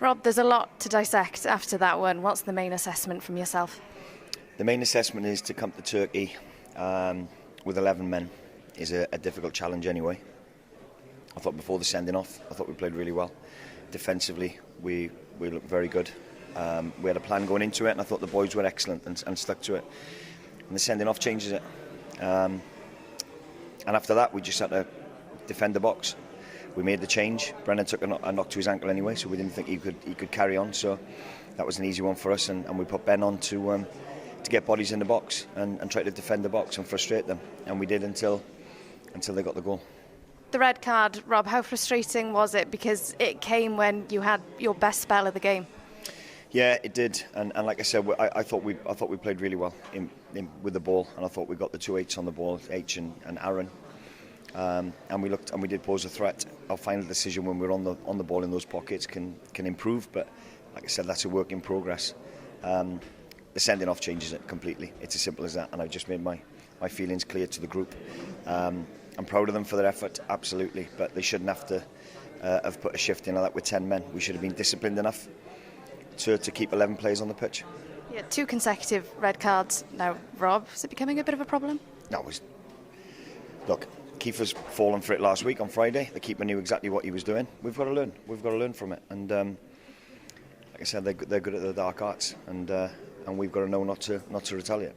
Rob, there's a lot to dissect after that one. What's the main assessment from yourself? The main assessment is to come to Turkey with 11 men is a difficult challenge anyway. I thought before the sending off, I thought we played really well. Defensively, we looked very good. We had a plan going into it, and I thought the boys were excellent and stuck to it. And the sending off changes it. And after that, we just had to defend the box. We made the change. Brendan took a knock to his ankle anyway, so we didn't think he could carry on. So that was an easy one for us, and we put Ben on to get bodies in the box and try to defend the box and frustrate them. And we did until they got the goal. The red card, Rob, how frustrating was it? Because it came when you had your best spell of the game. Yeah, it did, and like I said, I thought we played really well with the ball, and I thought we got the 2 8s on the ball, H and Aaron, and we did pose a threat. Our final decision when we're on the ball in those pockets can improve, but like I said, that's a work in progress. The sending off changes it completely. It's as simple as that, and I've just made my feelings clear to the group. I'm proud of them for their effort, absolutely, but they shouldn't have to have put a shift in like that with 10 men. We should have been disciplined enough to keep 11 players on the pitch. Yeah, 2 consecutive red cards now, Rob. Is it becoming a bit of a problem? No, look, Kiefer's fallen for it last week on Friday. The keeper knew exactly what he was doing. We've got to learn. We've got to learn from it. And like I said, they're good at the dark arts, and we've got to know not to retaliate.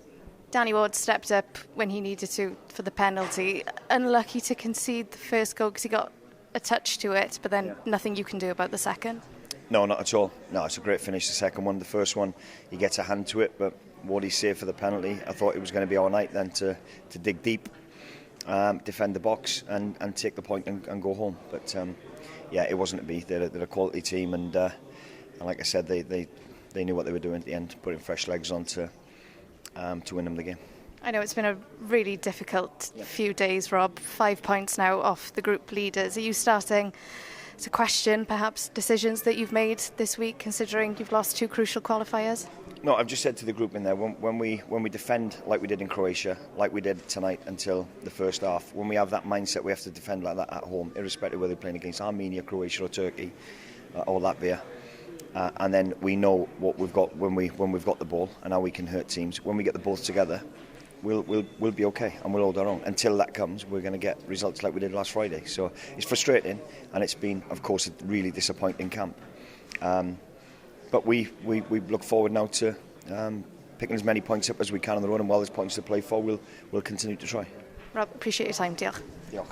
Danny Ward stepped up when he needed to for the penalty. Unlucky to concede the first goal because he got a touch to it, but then nothing you can do about the second. No, not at all. No, it's a great finish, the second one. The first one, he gets a hand to it, but what he saved for the penalty, I thought it was going to be our night then to dig deep, defend the box and take the point and go home. But it wasn't to be. They're a quality team, and like I said, they knew what they were doing at the end, putting fresh legs on to win them the game. I know it's been a really difficult few days, Rob. 5 points now off the group leaders. Are you starting to question perhaps decisions that you've made this week, considering you've lost 2 crucial qualifiers? No, I've just said to the group in there, when we defend like we did in Croatia, like we did tonight until the first half, when we have that mindset we have to defend like that at home, irrespective of whether they're playing against Armenia, Croatia or Turkey or Latvia, and then we know what we've got when we've got the ball and how we can hurt teams. When we get the both together, we'll be okay and we'll hold our own. Until that comes, we're going to get results like we did last Friday. So it's frustrating, and it's been, of course, a really disappointing camp. But we look forward now to picking as many points up as we can on the road, and while there's points to play for, we'll continue to try. Rob, appreciate your time. Diolch. Diolch.